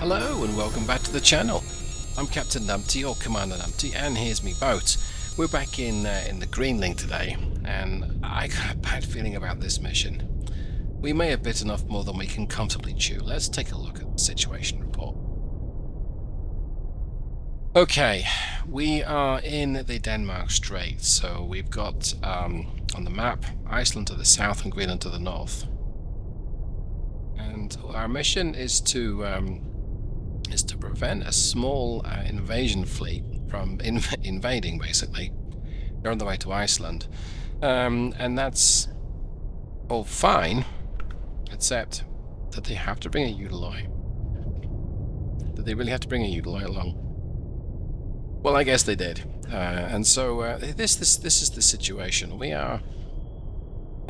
Hello and welcome back to the channel. I'm Captain Numpty, or Commander Numpty, and here's me boat. We're back in the Greenling today, and I got a bad feeling about this mission. We may have bitten off more than we can comfortably chew. Let's take a look at the situation report. Okay, we are in the Denmark Strait, so we've got on the map Iceland to the south and Greenland to the north. And our mission is to prevent a small invasion fleet from invading, basically. They're on the way to Iceland. And that's all fine, except that they have to bring a Eudoloi. Did they really have to bring a Eudoloi along? Well, I guess they did. And so this is the situation. We're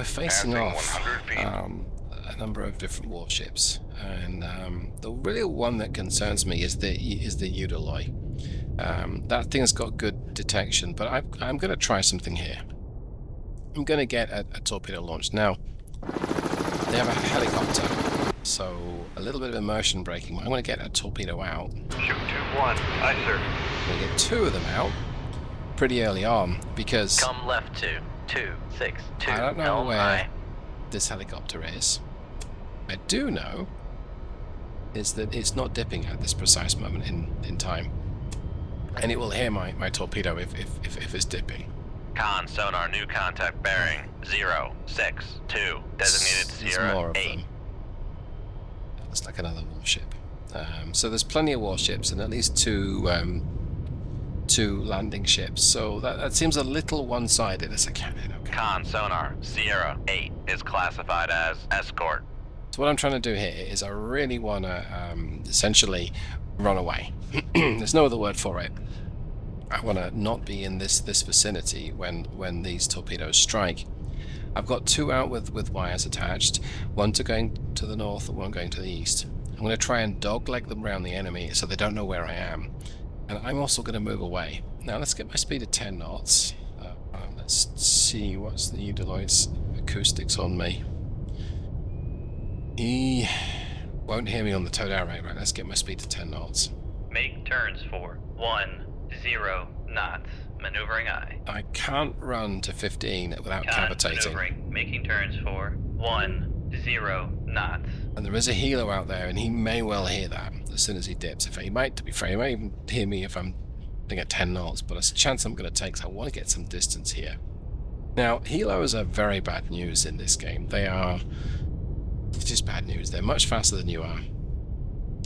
facing off a number of different warships, and the real one that concerns me is the Eudoloi. That thing's got good detection, but I'm going to try something here. I'm going to get a torpedo launched. Now, they have a helicopter, so a little bit of immersion braking. I'm going to get a torpedo out. Shoot 2-1. Aye, sir. I'm going to get two of them out pretty early on, because Come left 2-6-2. I don't know Helm where high. this helicopter is. I do know is that it's not dipping at this precise moment in time, and it will hear my torpedo if it's dipping. Con sonar, new contact bearing 062. Designated There's Sierra more of 8. them. It's like another warship. So there's plenty of warships and at least two landing ships. So that seems a little one-sided as a cannon. Okay. Con sonar, Sierra 8 is classified as escort. So what I'm trying to do here is I really want to essentially run away. There's no other word for it. I want to not be in this vicinity when these torpedoes strike. I've got two out with wires attached, one going to the north and one going to the east. I'm going to try and dogleg them around the enemy so they don't know where I am. And I'm also going to move away. Now let's get my speed at 10 knots. Let's see what's the Eudoloi's acoustics on me. He won't hear me on the towed array. Right, let's get my speed to 10 knots. Make turns for 10 knots. Maneuvering aye. I can't run to 15 without Con cavitating. maneuvering. Making turns for 10 knots. And there is a helo out there, and he may well hear that as soon as he dips. He might, to be fair, he might even hear me if I'm at 10 knots, but it's a chance I'm going to take, so I want to get some distance here. Now, helos are very bad news in this game. It's just bad news. They're much faster than you are,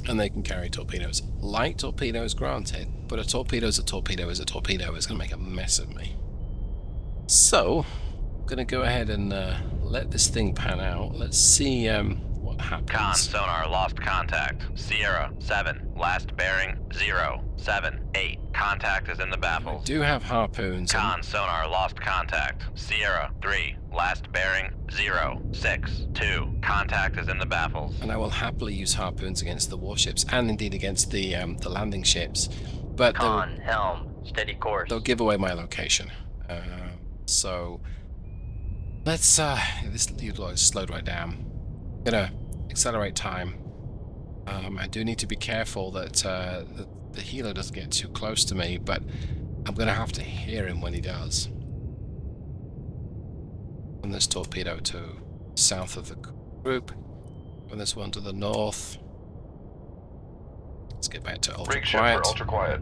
and they can carry torpedoes. Light torpedoes, granted, but a torpedo is a torpedo is a torpedo. It's going to make a mess of me. So, I'm going to go ahead and let this thing pan out. Let's see what happens. Con sonar, lost contact. Sierra 7, last bearing 078. Contact is in the I baffles. do have harpoons. Con sonar, lost contact. Sierra 3, last bearing 062. Contact is in the baffles. And I will happily use harpoons against the warships, and indeed against the landing ships. But Con, helm, steady course. they'll give away my location. So let's this Eudoloi is slowed right down. I'm gonna accelerate time. I do need to be careful that the helo doesn't get too close to me, but I'm gonna have to hear him when he does. From this torpedo to south of the group, from this one to the north. Let's get back to ultra Rig ship quiet. for ultra quiet.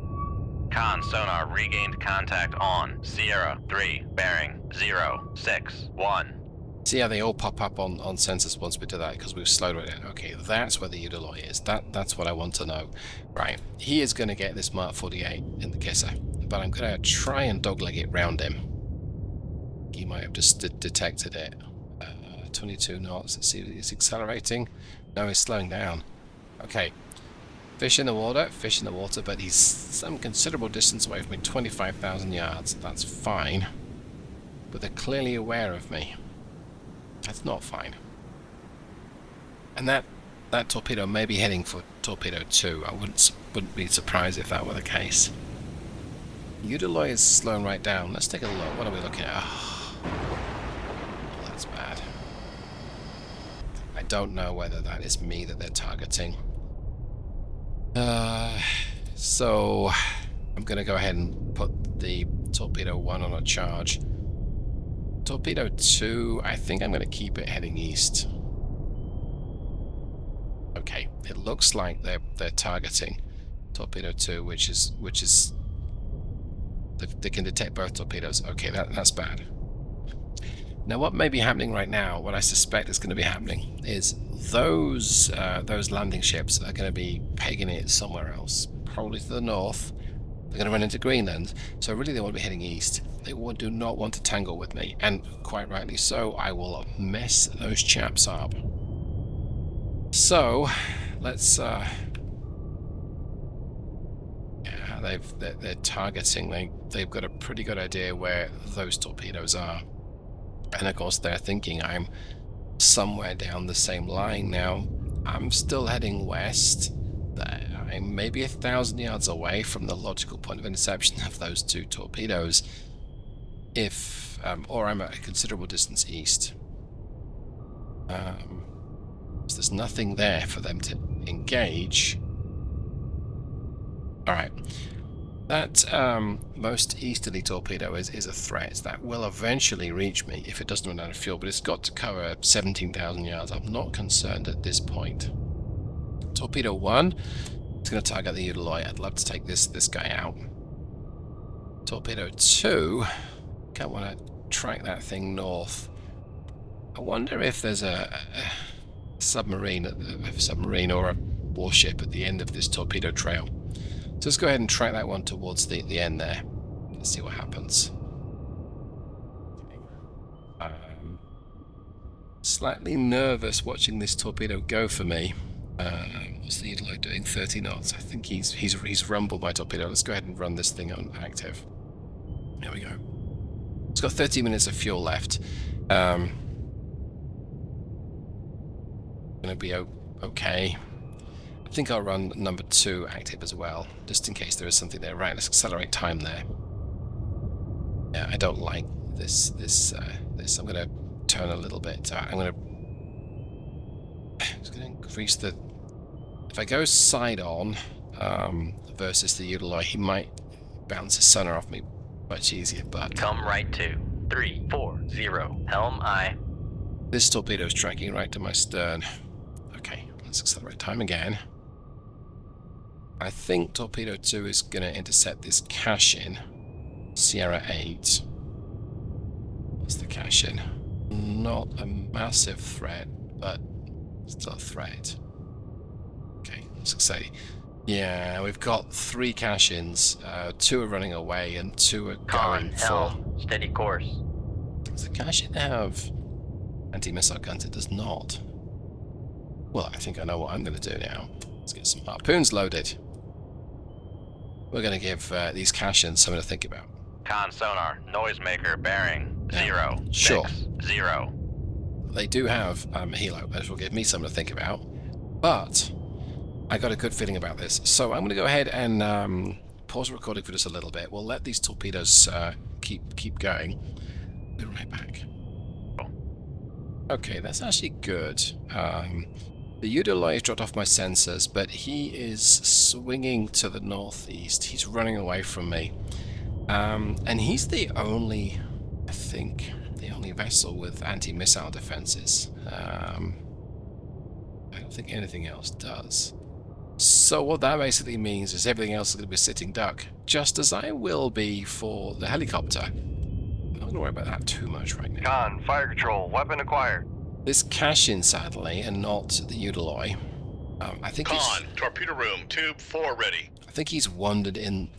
Con sonar, regained contact on Sierra 3, bearing 061. See how they all pop up on sensors once we do that, because we've slowed it down. Okay, that's where the Eudoloi is. That's what I want to know. Right, he is going to get this Mark 48 in the kisser, but I'm going to try and dogleg it round him. He might have just detected it. 22 knots. Let's see if he's accelerating. No, he's slowing down. Okay, fish in the water, but he's some considerable distance away from me, 25,000 yards. That's fine, but they're clearly aware of me. That's not fine. And that torpedo may be heading for torpedo 2. I wouldn't be surprised if that were the case. Eudoloi is slowing right down. Let's take a look. What are we looking at? Oh, that's bad. I don't know whether that is me that they're targeting. So I'm going to go ahead and put the Torpedo 1 on a charge. Torpedo 2, I think I'm going to keep it heading east. Okay, it looks like they're targeting Torpedo 2, which is they can detect both torpedoes. Okay, that's bad. Now, what may be happening right now, what I suspect is going to be happening, is those landing ships are going to be pegging it somewhere else, probably to the north. They're going to run into Greenland, so really they want to be heading east. They do not want to tangle with me, and quite rightly so. I will mess those chaps up. So, let's... yeah, they're targeting. They've got a pretty good idea where those torpedoes are. And of course they're thinking I'm somewhere down the same line now. I'm still heading west. I'm maybe 1,000 yards away from the logical point of interception of those two torpedoes. Or I'm at a considerable distance east. So there's nothing there for them to engage. Alright. That most easterly torpedo is a threat. That will eventually reach me if it doesn't run out of fuel, but it's got to cover 17,000 yards. I'm not concerned at this point. Torpedo 1 is going to target the Udaloy. I'd love to take this guy out. Torpedo 2, can't want to track that thing north. I wonder if there's a submarine or a warship at the end of this torpedo trail. So let's go ahead and track that one towards the end there. Let's see what happens. Slightly nervous watching this torpedo go for me. What's the Udaloy doing? 30 knots. I think he's rumbled my torpedo. Let's go ahead and run this thing on active. There we go. It's got 30 minutes of fuel left. Gonna be okay. I think I'll run number 2 active as well, just in case there is something there. Right, let's accelerate time there. Yeah, I don't like this. I'm going to turn a little bit. I'm going to increase the... If I go side on versus the Udaloy, he might bounce his sonar off me much easier, but... Come right to 340, helm aye. This torpedo is tracking right to my stern. Okay, let's accelerate time again. I think Torpedo 2 is going to intercept this cache-in. Sierra 8. What's the cache-in? Not a massive threat, but still a threat. Okay, let's say... Yeah, we've got 3 cache-ins. 2 are running away and 2 are going for... Helm, steady course. Does the cache-in have anti-missile guns? It does not. Well, I think I know what I'm going to do now. Let's get some harpoons loaded. We're going to give these cache-ins something to think about. Con sonar, noisemaker, bearing, 0, sure. 6, 0. They do have helo, which will give me something to think about. But I got a good feeling about this. So I'm going to go ahead and pause the recording for just a little bit. We'll let these torpedoes keep going. Be right back. Okay, that's actually good. The Udaloy has dropped off my sensors, but he is swinging to the northeast. He's running away from me. And he's the only, I think, the only vessel with anti-missile defenses. I don't think anything else does. So what that basically means is everything else is going to be a sitting duck, just as I will be for the helicopter. I'm not going to worry about that too much right now. Con, fire control, weapon acquired. This cache-in, sadly, and not the Udaloy. I think Con, torpedo room, tube 4 ready. I think he's wandered in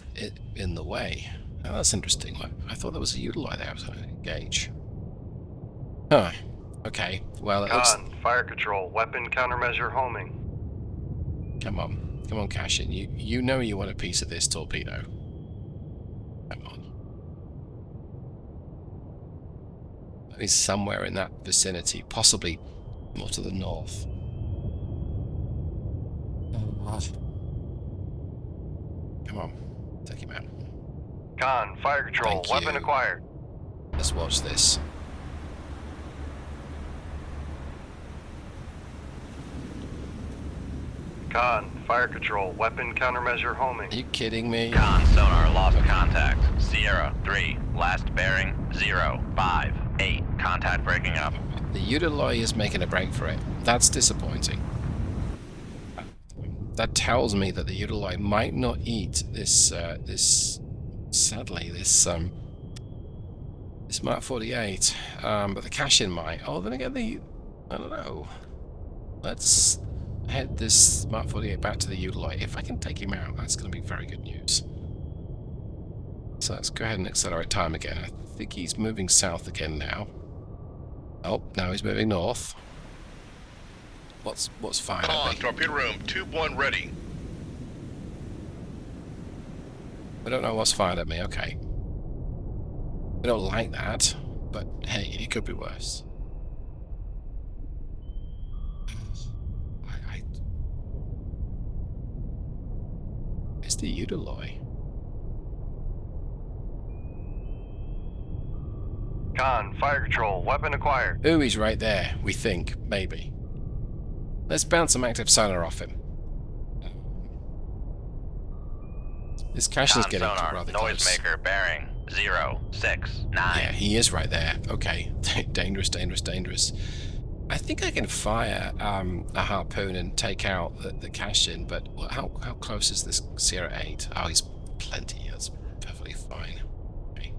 the way. Oh, that's interesting. I thought there was a Udaloy there I was going to engage. Huh. Okay. Well, it looks... Con, fire control, weapon countermeasure homing. Come on, cache-in. You know you want a piece of this torpedo. Come on. He's somewhere in that vicinity, possibly more to the north. Come on, take him out. Con, fire control, Thank weapon you. acquired. Let's watch this. Con, Fire control, weapon countermeasure homing. Are you kidding me? Con sonar lost contact. Sierra 3, last bearing 058. Contact breaking up. The Udaloy is making a break for it. That's disappointing. That tells me that the Udaloy might not eat this sadly, this Mark 48, but the cash-in might. Oh, then again, I don't know. Let's head this Mark 48 back to the Udaloy. If I can take him out, that's going to be very good news. So let's go ahead and accelerate time again. I think he's moving south again now. Oh, now he's moving north. What's fine? Con, torpedo room, tube 1 ready. I don't know what's fired at me. Okay. I don't like that, but hey, it could be worse. It's the Udaloy. Con, fire control, weapon acquired. Ooh, he's right there, we think, maybe. Let's bounce some active sonar off him. This cache is Con getting sonar, rather close. noisemaker bearing 069. Yeah, he is right there. Okay, dangerous, dangerous, dangerous. I think I can fire a harpoon and take out the cache in, but how close is this Sierra 8? Oh, he's plenty. That's perfectly fine. Okay.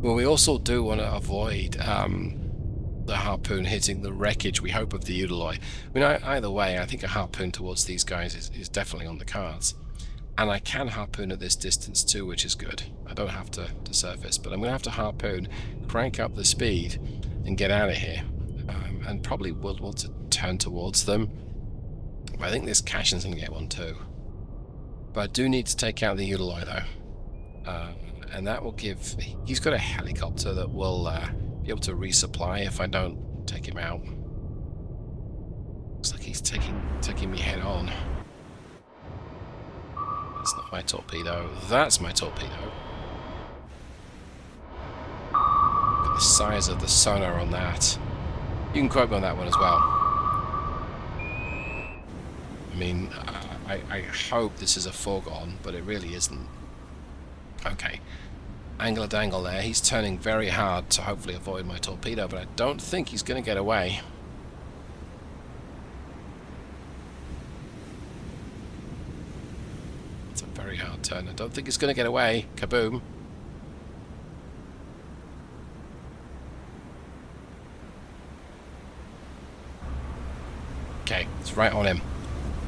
Well, we also do want to avoid the harpoon hitting the wreckage, we hope, of the Udaloy. I mean, either way, I think a harpoon towards these guys is definitely on the cards. And I can harpoon at this distance too, which is good. I don't have to surface, but I'm going to have to harpoon, crank up the speed, and get out of here. And probably will want to turn towards them. But I think this Cashin's going to get one too. But I do need to take out the Udaloy though. And that will give... He's got a helicopter that will be able to resupply if I don't take him out. Looks like he's taking me head on. That's not my torpedo. That's my torpedo. Look at the size of the sonar on that. You can quote me on that one as well. I mean, I hope this is a foregone, but it really isn't. Okay. Angle dangle there. He's turning very hard to hopefully avoid my torpedo, but I don't think he's going to get away. It's a very hard turn. I don't think he's going to get away. Kaboom. Okay, it's right on him.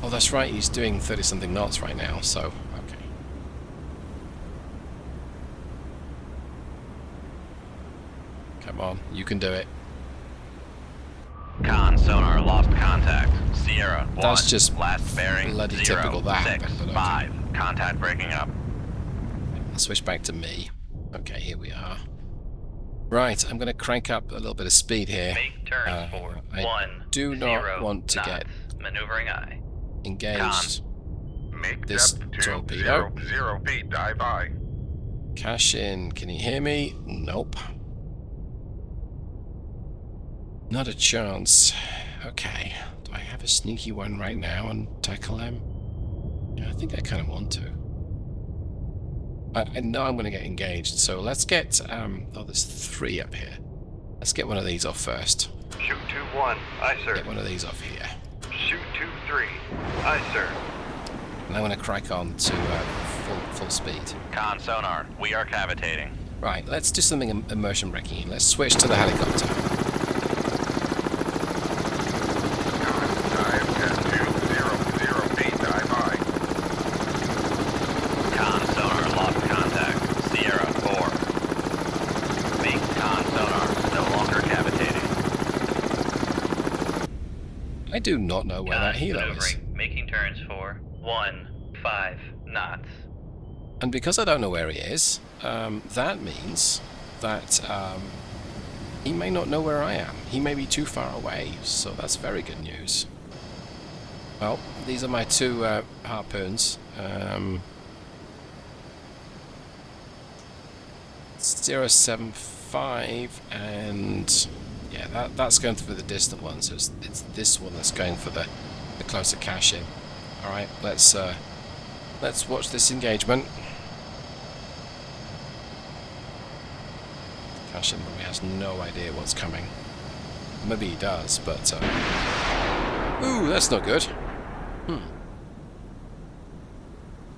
Oh, that's right, he's doing 30-something knots right now, so, okay. Come on, you can do it. Con sonar lost contact. Sierra 1. That's just last bearing bloody 0, typical that 6, happened, but okay. 5. Contact breaking up. I'll switch back to me. Okay, here we are. Right, I'm going to crank up a little bit of speed here. Make turns for I 1. do not want to knots. get Maneuvering eye. engaged. Make This depth tube torpedo. 0 feet, dive by. Cash in. Can you hear me? Nope. Not a chance. Okay. Do I have a sneaky one right now and tackle him? Yeah, I think I kind of want to. I know I'm going to get engaged, so let's get... oh, there's 3 up here. Let's get one of these off first. Shoot tube 1. Aye, sir. Get one of these off here. Shoot tube 3. Aye, sir. And I'm going to crack on to full speed. Con sonar, we are cavitating. Right, let's do something immersion wrecking. Let's switch to the helicopter. Dive test tube 0 feet, dive by. Con sonar lost contact. Sierra 4. Make con sonar no longer cavitating. I do not know where that helo is. Making turns for 15 knots. And because I don't know where he is, that means that he may not know where I am. He may be too far away, so that's very good news. Well, these are my 2 harpoons. 075 and yeah, that's going for the distant one, so it's this one that's going for the closer cache in. All right, let's watch this engagement. Cache in probably has no idea what's coming. Maybe he does, but ooh, that's not good.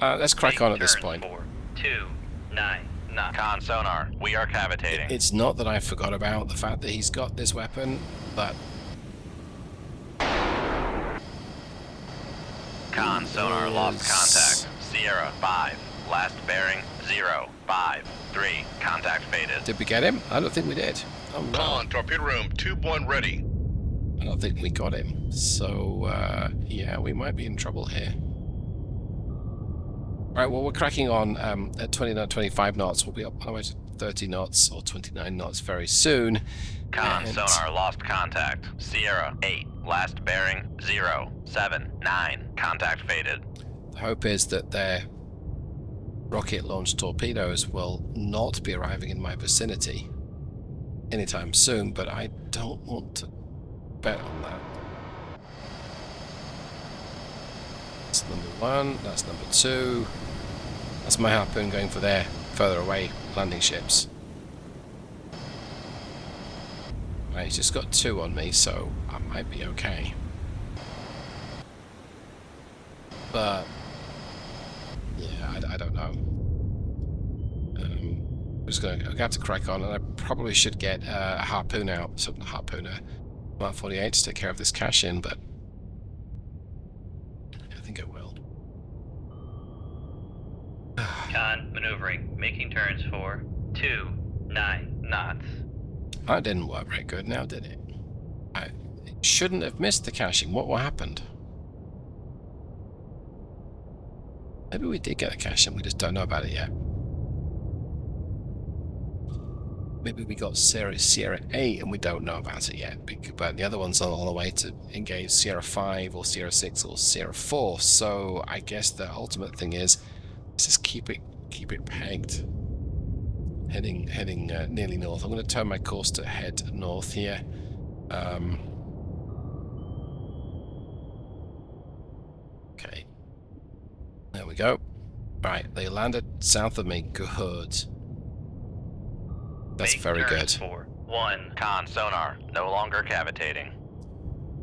Let's crack on at this point. 429 knots. Con sonar, we are cavitating. It's not that I forgot about the fact that he's got this weapon, but Con sonar lost contact. Sierra 5, last bearing 053. Contact faded. did we get him? I don't think we did. Oh no, Con, torpedo room 2-1 ready. I don't think we got him. So yeah, we might be in trouble here. Alright, well, we're cracking on at 25 knots. We'll be up on our way to 30 knots or 29 knots very soon. Con And sonar lost contact. Sierra 8, last bearing 079. Contact faded. the hope is that their rocket-launched torpedoes will not be arriving in my vicinity anytime soon, but I don't want to bet on that. That's number one, that's number two. That's my harpoon going for their further away landing ships. Right, he's just got two on me, so I might be okay. But yeah, I don't know. I'm just gonna have to crack on, and I probably should get a harpoon out, something harpooner, Mark 48 to take care of this cache in, but I think I will. Con maneuvering, making turns for 29 knots. That didn't work very good now, did it? I shouldn't have missed the caching. What happened? Maybe we did get a caching, we just don't know about it yet. Maybe we got Sierra 8 and we don't know about it yet, but the other one's on the way to engage Sierra 5 or Sierra 6 or Sierra 4, so I guess the ultimate thing is let's just keep it pegged. Heading nearly north. I'm going to turn my course to head north here. Okay. There we go. Right, they landed south of me. Good. That's Make very turns good. for 1. Con sonar, no longer cavitating.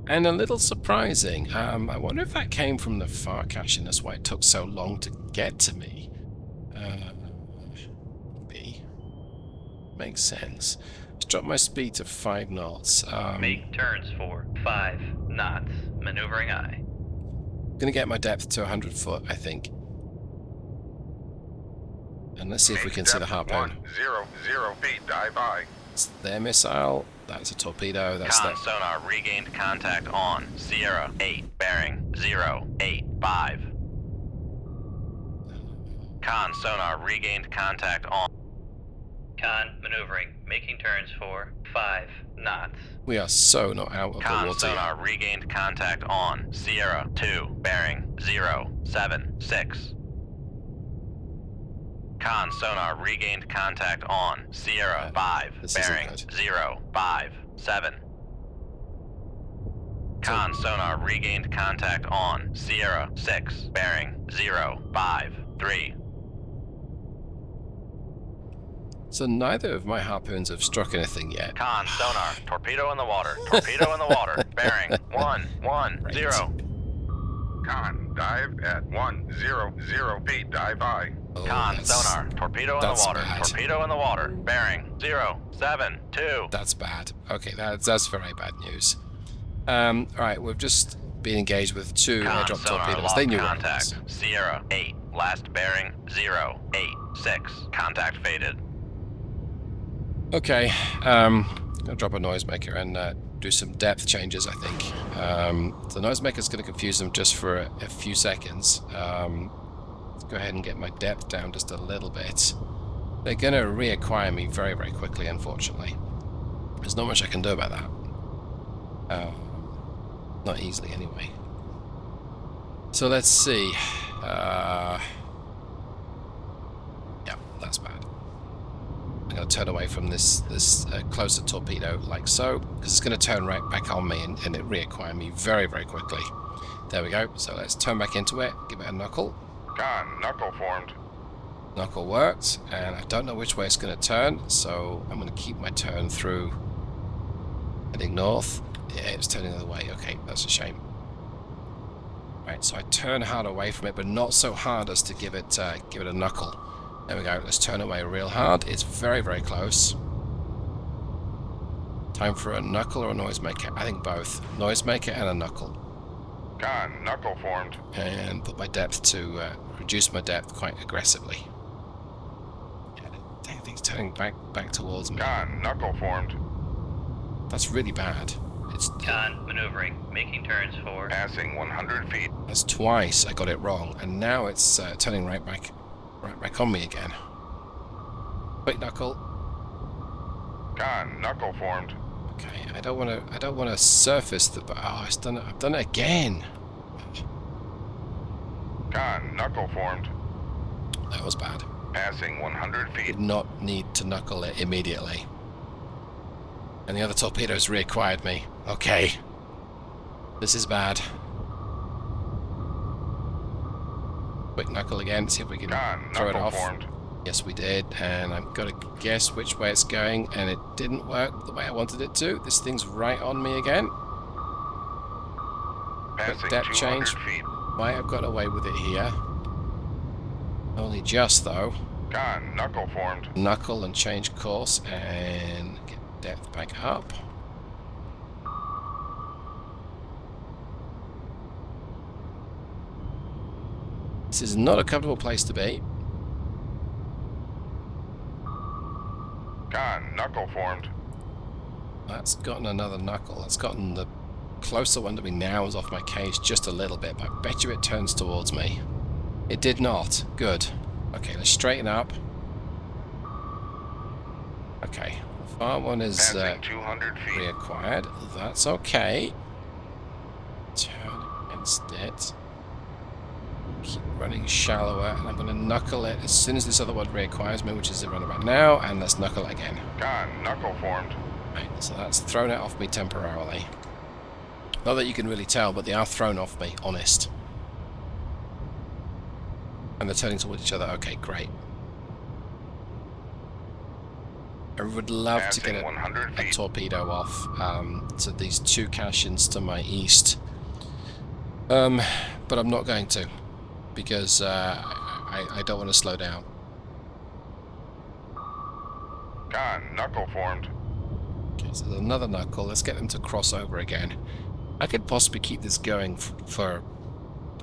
And a little surprising. I wonder if that came from the far cache, and that's why it took so long to get to me. Maybe. Makes sense. Let's drop my speed to 5 knots. Make turns for 5 knots. Maneuvering aye. Gonna get my depth to 100 foot, I think. And let's see if we can see the harpoon. 100 feet, dive by. It's their missile. That's a torpedo. That's Con that. sonar regained contact on Sierra 8, bearing 085. Con sonar regained contact on. Con maneuvering, making turns for 5 knots. We are so not out of the Con water. sonar regained contact on Sierra 2, bearing 076. Con sonar regained contact on Sierra 5, this isn't bearing good. 057. Con sonar regained contact on Sierra 6, bearing 053. So neither of my harpoons have struck anything yet. Con sonar, torpedo in the water, torpedo in the water, bearing 110. Con, dive at 100 feet, dive by. Oh, Con that's- sonar, torpedo in the that's water, bad. torpedo in the water, bearing 072. That's bad. Okay, that's very bad news. Alright, we've just been engaged with two Con airdrop sonar torpedoes. lost They knew where it contact. was. Sierra 8, last bearing 086. Contact faded. Okay, gonna drop a noisemaker and do some depth changes, I think. The noisemaker's gonna confuse them just for a few seconds. Let's go ahead and get my depth down just a little bit. They're gonna reacquire me very, very quickly, unfortunately. There's not much I can do about that. Not easily, anyway. So let's see. Yeah, that's bad. I'm going to turn away from this closer torpedo like so, because it's going to turn right back on me and it reacquire me very, very quickly. There we go. So let's turn back into it. Give it a knuckle. Con, knuckle formed. Knuckle worked, and I don't know which way it's going to turn, so I'm going to keep my turn through. Heading north. Yeah, it's turning the other way. Okay, that's a shame. Right, so I turn hard away from it, but not so hard as to give it a knuckle. There we go. Let's turn away real hard. It's very, very close. Time for a knuckle or a noisemaker? I think both. Noisemaker and a knuckle. Con, knuckle formed. And put my depth to reduce my depth quite aggressively. Yeah, I think it's turning back towards me. Con, knuckle formed. That's really bad. It's Con, maneuvering, making turns for... Passing 100 feet. That's twice I got it wrong, and now it's turning right back on me again. Quick knuckle. Con, knuckle formed. Okay, I don't want to surface the. Oh, I've done it again. Con, knuckle formed. That was bad. Passing 100 feet. Did not need to knuckle it immediately. And the other torpedoes reacquired me. Okay. This is bad. Quick knuckle again, see if we can Con, throw it knuckle off. formed. Yes, we did, and I've got to guess which way it's going, and it didn't work the way I wanted it to. This thing's right on me again. Passing depth 200 change. feet. Might have got away with it here. Only just, though. Con, knuckle formed. Knuckle and change course, and get depth back up. This is not a comfortable place to be. Con, knuckle formed. That's gotten another knuckle. That's gotten the closer one to me now is off my case just a little bit, but I bet you it turns towards me. It did not. Good. Okay, let's straighten up. Okay, the far one is Passing 200 feet. reacquired. That's okay. Turn against it. Keep running shallower, and I'm going to knuckle it as soon as this other one reacquires me, which is around about now, and let's knuckle it again. Con, knuckle formed. Right, so that's thrown it off me temporarily. Not that you can really tell, but they are thrown off me, honest. And they're turning towards each other. Okay, great. I would love to get Passing 100 a feet. torpedo off to these two cash-ins to my east. But I'm not going to, because I don't want to slow down. Con, knuckle formed. Okay, so there's another knuckle. Let's get them to cross over again. I could possibly keep this going for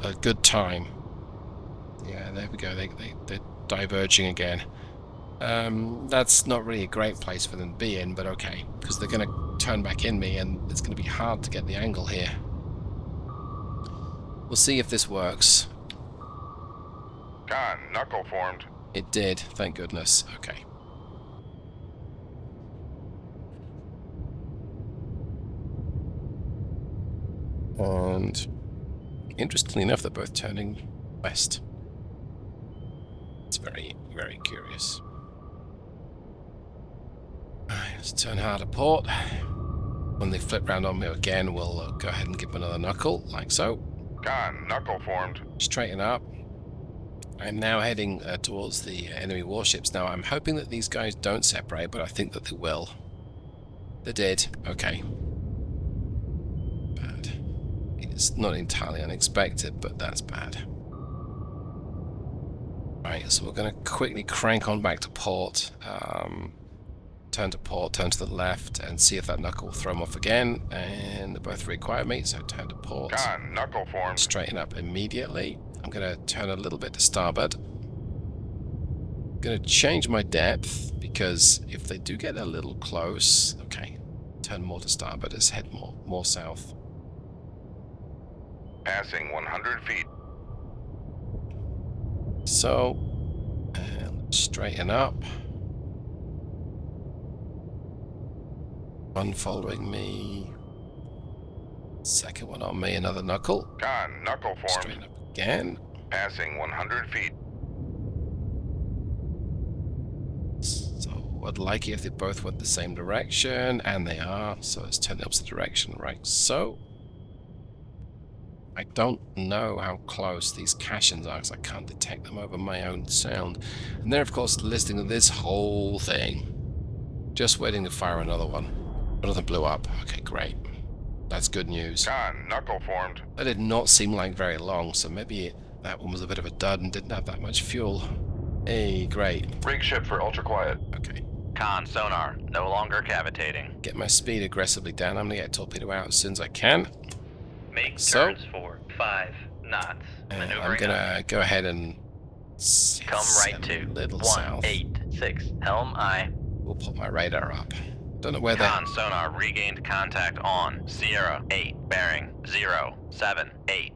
a good time. Yeah, there we go. They're diverging again. That's not really a great place for them to be in, but okay, because they're going to turn back in me, and it's going to be hard to get the angle here. We'll see if this works. Con, knuckle formed. It did, thank goodness. Okay. And interestingly enough, they're both turning west. It's very, very curious. Alright, let's turn hard to port. When they flip round on me again, we'll go ahead and give them another knuckle, like so. Con, knuckle formed. Straighten up. I'm now heading towards the enemy warships. Now, I'm hoping that these guys don't separate, but I think that they will. They did. Okay. Bad. It's not entirely unexpected, but that's bad. Right, so we're going to quickly crank on back to port. Turn to port, turn to the left, and see if that knuckle will throw them off again. And they both require me, so turn to port. Con, knuckle formed. Straighten up immediately. I'm going to turn a little bit to starboard. I'm going to change my depth, because if they do get a little close... Okay, turn more to starboard. Let's head more south. Passing 100 feet. So, let's straighten up. One following me. Second one on me, another knuckle. Con, knuckle formed. Straighten up again. Passing 100 feet. So, I'd like it if they both went the same direction, and they are. So let's turn the opposite direction, right? So, I don't know how close these Cashins are because I can't detect them over my own sound. And they're, of course, listening to this whole thing. Just waiting to fire another one. Another blew up. Okay, great. That's good news. Con, knuckle formed. That did not seem like very long, so maybe that one was a bit of a dud and didn't have that much fuel. Hey, great. Rig ship for ultra quiet. Okay. Con sonar, no longer cavitating. Get my speed aggressively down. I'm going to get a torpedo out as soon as I can. Make So? turns for 5 knots. I'm Maneuvering going aye. to go ahead and... Come right to little south. 186. Helm aye. We'll put my radar up. Don't know where Con sonar regained contact on Sierra 8, bearing 078.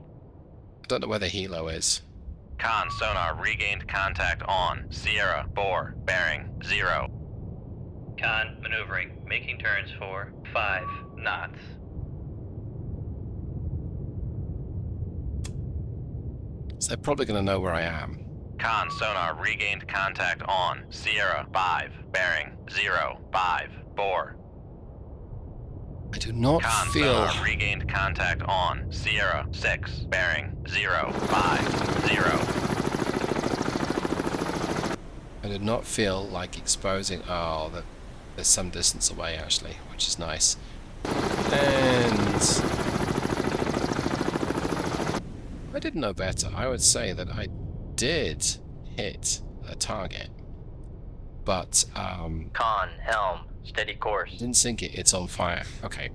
Don't know where the helo is. Con sonar regained contact on Sierra 4, bearing 0. Con maneuvering. Making turns for 5 knots. So they're probably going to know where I am. Con sonar regained contact on Sierra 5, bearing 054. I do not Con feel... sonar regained contact on Sierra 6, bearing 050. I did not feel like exposing... Oh, there's some distance away, actually, which is nice. And... I didn't know better. I would say that I did hit a target, but Con helm, steady course. didn't sink it. It's on fire. Okay,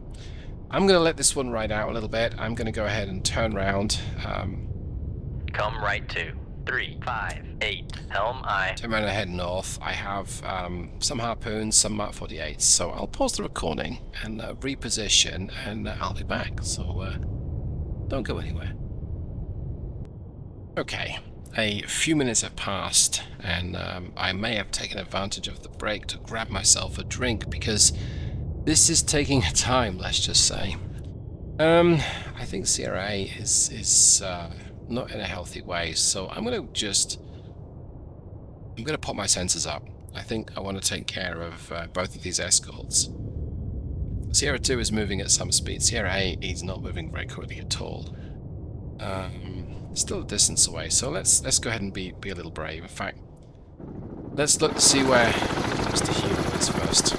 I'm gonna let this one ride out a little bit. I'm gonna go ahead and turn around. Come right to 358. Helm aye. Turn around and head north. I have some harpoons, some Mark 48s, so I'll pause the recording and reposition, and I'll be back. So don't go anywhere. Okay. A few minutes have passed, and I may have taken advantage of the break to grab myself a drink, because this is taking time, let's just say. I think Sierra A is not in a healthy way, so I'm going to pop my sensors up. I think I want to take care of both of these escorts. Sierra 2 is moving at some speed. Sierra A is not moving very quickly at all. Still a distance away, so let's go ahead and be a little brave. In fact, let's look to see where Mr. Hero is first.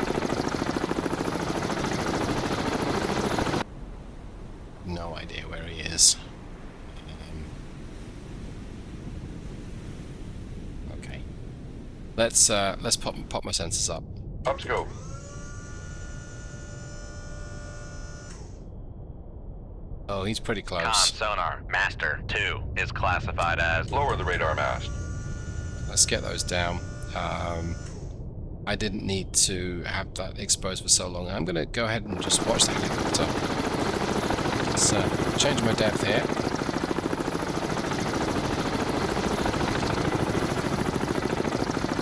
No idea where he is. Okay, let's pop my sensors up. Up scope. Oh, he's pretty Con close. sonar, master 2 is classified as Lower the radar mast. Let's get those down. I didn't need to have that exposed for so long. I'm going to go ahead and just watch the helicopter. Let's change my depth here.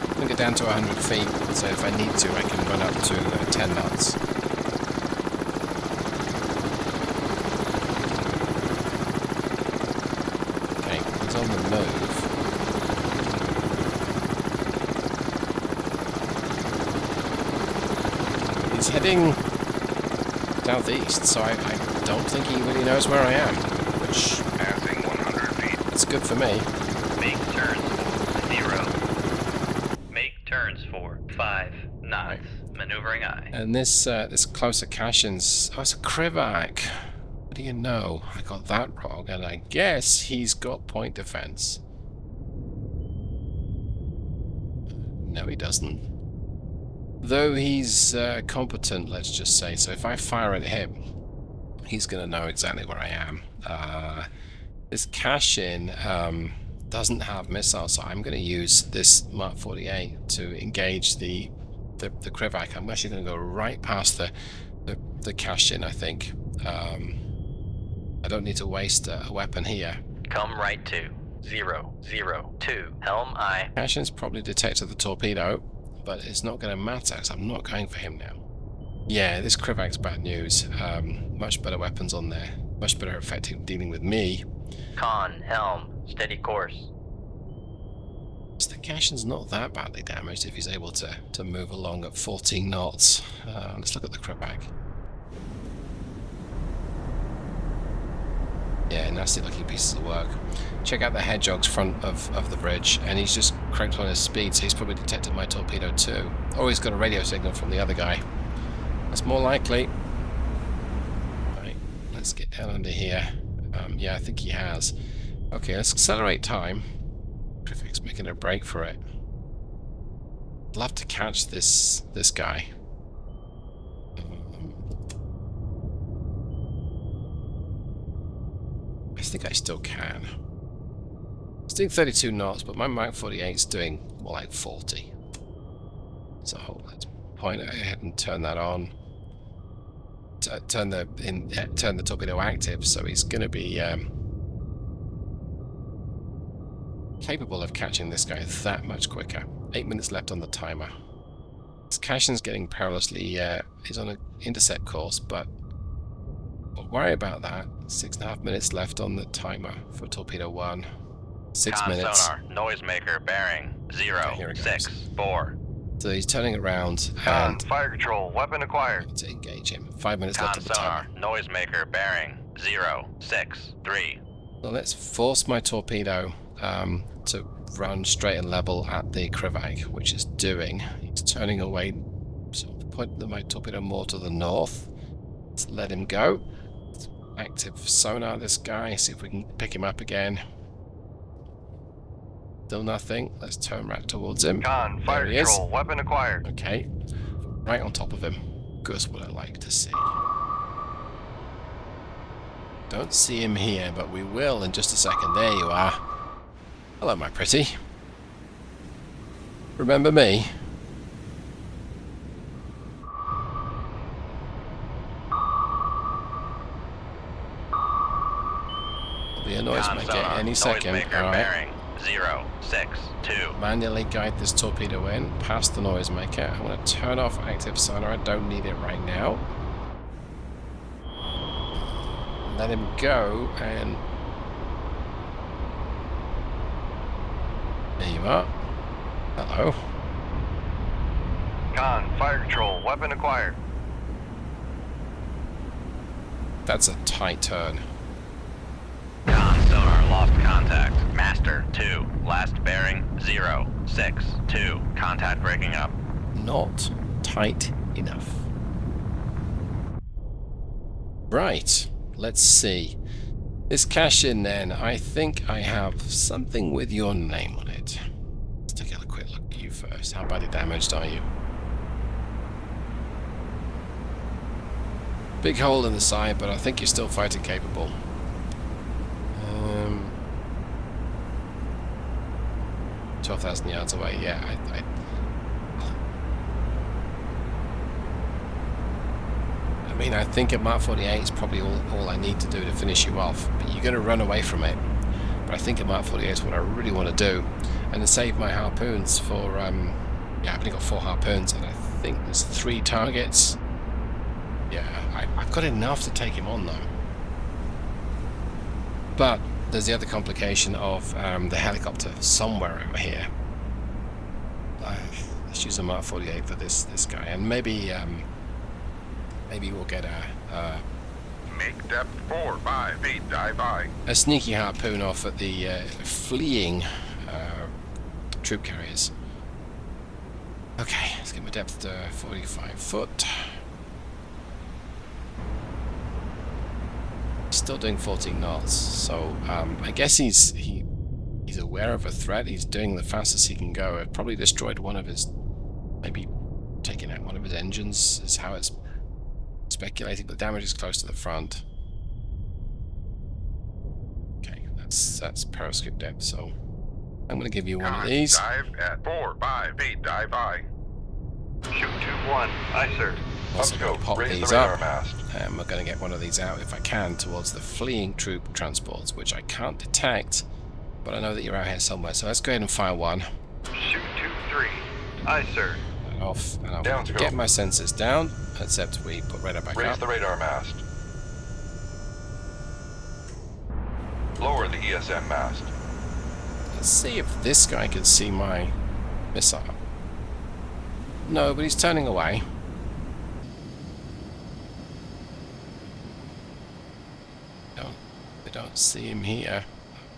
I'm going to get down to 100 feet, so if I need to, I can run up to 10 knots. Okay, he's on the move. He's heading southeast, so I don't think he really knows where I am, which Passing 100 feet. that's good for me. Make turns for 0. Make turns for 5 knots. Maneuvering aye. And this closer Cashin's... Oh, it's a Krivak. What do you know? I got that wrong, and I guess he's got point defense. No, he doesn't. Though he's competent, let's just say. So if I fire at him, he's going to know exactly where I am. This Cashin doesn't have missiles, so I'm going to use this Mark 48 to engage the Krivak. I'm actually going to go right past the Cashin, I think. I don't need to waste a weapon here. come right to 002. Helm aye. Cashin's probably detected the torpedo, but it's not going to matter because I'm not going for him now. Yeah, this Krivak's bad news. Much better weapons on there. Much better effective dealing with me. Con, helm, steady course. The Cashin's not that badly damaged if he's able to move along at 14 knots. Let's look at the Krivak. Yeah, nasty looking pieces of work. Check out the hedgehog's front of the bridge, and he's just cranked on his speed, so he's probably detected my torpedo too. Or he's got a radio signal from the other guy. That's more likely. Right, let's get down under here. Yeah, I think he has. Okay, let's accelerate time. Griffith's making a break for it. I'd love to catch this guy. I think I still can. It's doing 32 knots, but my Mach 48 is doing more like 40. So let's point ahead and turn that on. Turn the torpedo active, so he's going to be capable of catching this guy that much quicker. 8 minutes left on the timer. This Cashin's getting perilously. He's on an intercept course, but don't worry about that. 6.5 minutes left on the timer for torpedo 1. 6 minutes. Sonar, noisemaker, bearing, 064. So he's turning around Con, and fire control, weapon acquired. to engage him. 5 minutes left Con of the sonar, timer. noisemaker, bearing, 063. So let's force my torpedo to run straight and level at the Krivak, which is doing. He's turning away, so point my torpedo more to the north. Let's let him go. Let's active sonar this guy, see if we can pick him up again. Still nothing. Let's turn right towards him. Con, fire There he is. control, weapon acquired. Okay, right on top of him. That's what I like to see. Don't see him here, but we will in just a second. There you are. Hello, my pretty. Remember me? There'll be a noisemaker any second. Noisemaker, Alright. bearing, 062. Manually guide this torpedo in past the noisemaker. I'm going to turn off active sonar. I don't need it right now. Let him go, and there you are. Hello. Con, fire control, weapon acquired. That's a tight turn. Con sonar, lost contact. Master, 2. Last bearing, 062. Contact breaking up. Not tight enough. Right. Let's see. This cash in then, I think I have something with your name on it. Let's take a quick look at you first. How badly damaged are you? Big hole in the side, but I think you're still fighting capable. 12,000 yards away, yeah. I mean, I think a Mark 48 is probably all I need to do to finish you off. But you're going to run away from it. But I think a Mark 48 is what I really want to do. And to save my harpoons for... yeah, I've only got 4 harpoons, and I think there's 3 targets. Yeah, I've got enough to take him on, though. But there's the other complication of the helicopter somewhere over here. Let's use a Mark 48 for this guy. And maybe... maybe we'll get Make depth 4-5 feet, dive by. a sneaky harpoon off at the fleeing troop carriers. Okay, let's get my depth to 45 foot. Still doing 14 knots, so I guess he's aware of a threat. He's doing the fastest he can go. It probably destroyed one of his, maybe taken out one of his engines is how it's speculating, but the damage is close to the front. Okay, that's periscope depth, so I'm going to give you one of these. Dive at 4-5 feet, dive by. Shoot 2-1. Aye, sir. Also going to pop Raise the these radar up, mast. and we're going to get one of these out if I can towards the fleeing troop transports, which I can't detect, but I know that you're out here somewhere, so let's go ahead and fire one. Shoot 2-3. Aye, sir. And off, and I'll Down to go. get my sensors down, except we put radar back Raise up. the radar mast. Lower the ESM mast. Let's see if this guy can see my missile. No, but he's turning away. They don't Can't see him here.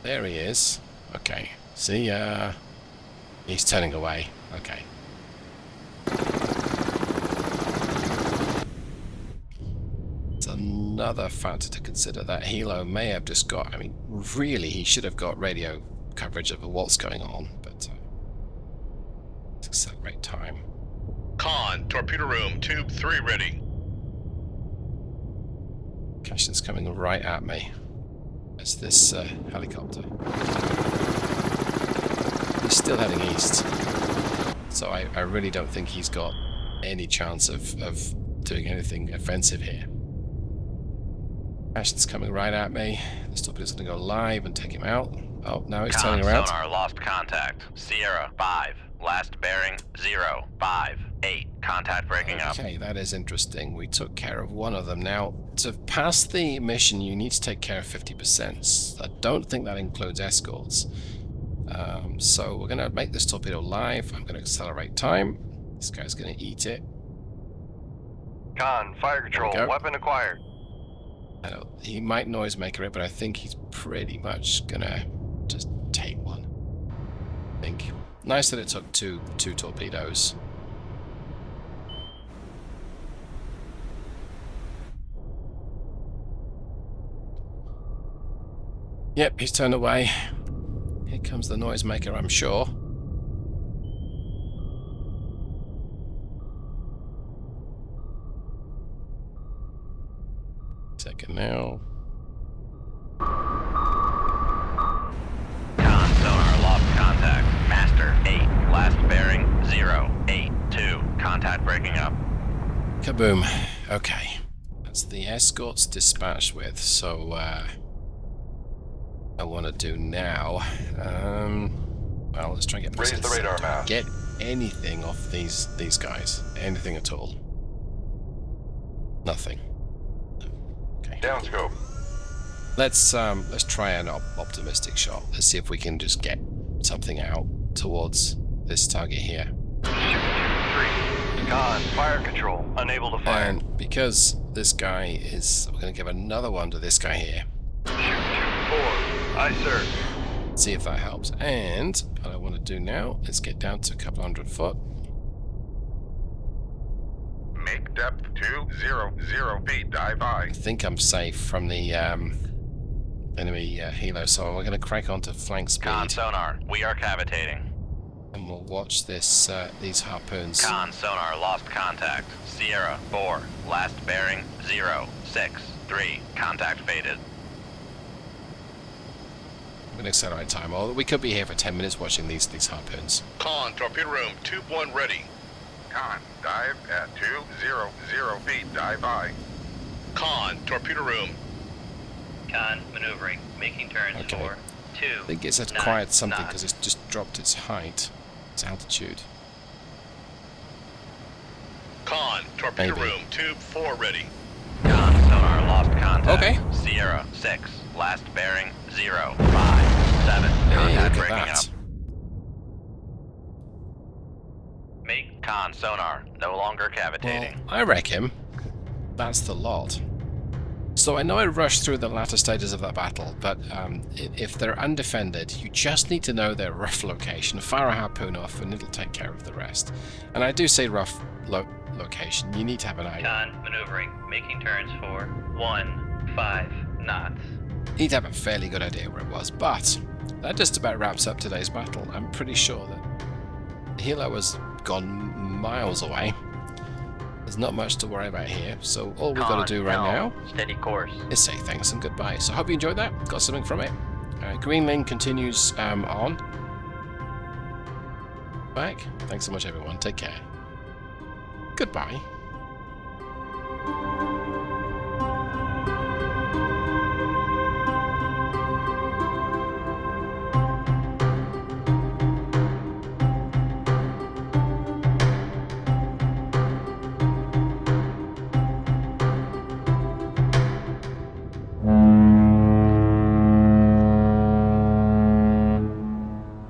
There he is. Okay. See ya. He's turning away. Okay. It's another factor to consider. That helo may have just got... I mean, really, he should have got radio coverage of what's going on, but... let's accelerate time. Con, torpedo room, tube 3 ready. Cashin's coming right at me. It's this helicopter. He's still heading east. So I really don't think he's got any chance of doing anything offensive here. Cashin's coming right at me. This torpedo's going to go live and take him out. Oh, now he's turning around. Sonar lost contact. Sierra 5. Last bearing 0, 5, 8. Contact breaking up. Okay, that is interesting. We took care of one of them. Now, to pass the mission, you need to take care of 50%. I don't think that includes escorts. So we're going to make this torpedo live. I'm going to accelerate time. This guy's going to eat it. Con, fire control, weapon acquired. I know, he might noisemaker it, but I think he's pretty much going to just take one. I think. Nice that it took two torpedoes. Yep, he's turned away. Here comes the noisemaker, I'm sure. Second now. Con, sonar lost contact. Master 8. Last bearing 0, 8, 2. Contact breaking up. Kaboom. Okay. That's the escorts dispatched with, so I want to do now. Well, let's try and get Raise the radar mast. Get anything off these guys. Anything at all. Nothing. Okay. Downscope. Let's try an optimistic shot. Let's see if we can just get something out towards this target here. Shoot 2-3. Con, fire control, unable to fire. And because this guy is... we're going to give another one to this guy here. Shoot 2-4. Aye, sir. See if that helps. And what I want to do now is get down to a couple 100 foot. Make depth 200 feet, dive I I. think I'm safe from the enemy helo, so we're going to crank onto flank speed. Con, sonar. We are cavitating. And we'll watch this these harpoons. Con, sonar lost contact. Sierra 4. Last bearing 0, 6, 3. Contact faded. I'm going to accelerate time. Or we could be here for 10 minutes watching these harpoons. Con, torpedo room, tube 1 ready. Con, dive at 200 feet, dive I. Con, torpedo room. Con, maneuvering, making turns Okay. for 2. I think it's acquired something because it's just dropped its height, its altitude. Con, torpedo Maybe. room, tube 4 ready. Con, sonar lost contact. Okay. Sierra 6. Last bearing 0, 5, 7. Hey, Contact look at breaking that. up. Make con sonar no longer Well, cavitating. I reckon that's the lot. So I know I rushed through the latter stages of that battle, but if they're undefended, you just need to know their rough location, fire a harpoon off, and it'll take care of the rest. And I do say rough location. You need to have an eye. Con, maneuvering, making turns for 15 knots. You need to have a fairly good idea where it was. But that just about wraps up today's battle. I'm pretty sure that Hilo has gone miles away. There's not much to worry about here, so all we've got to do right now Steady course. is say thanks and goodbye. So I hope you enjoyed that, got something from it. Greenling continues on. Back. Thanks so much everyone, take care. Goodbye.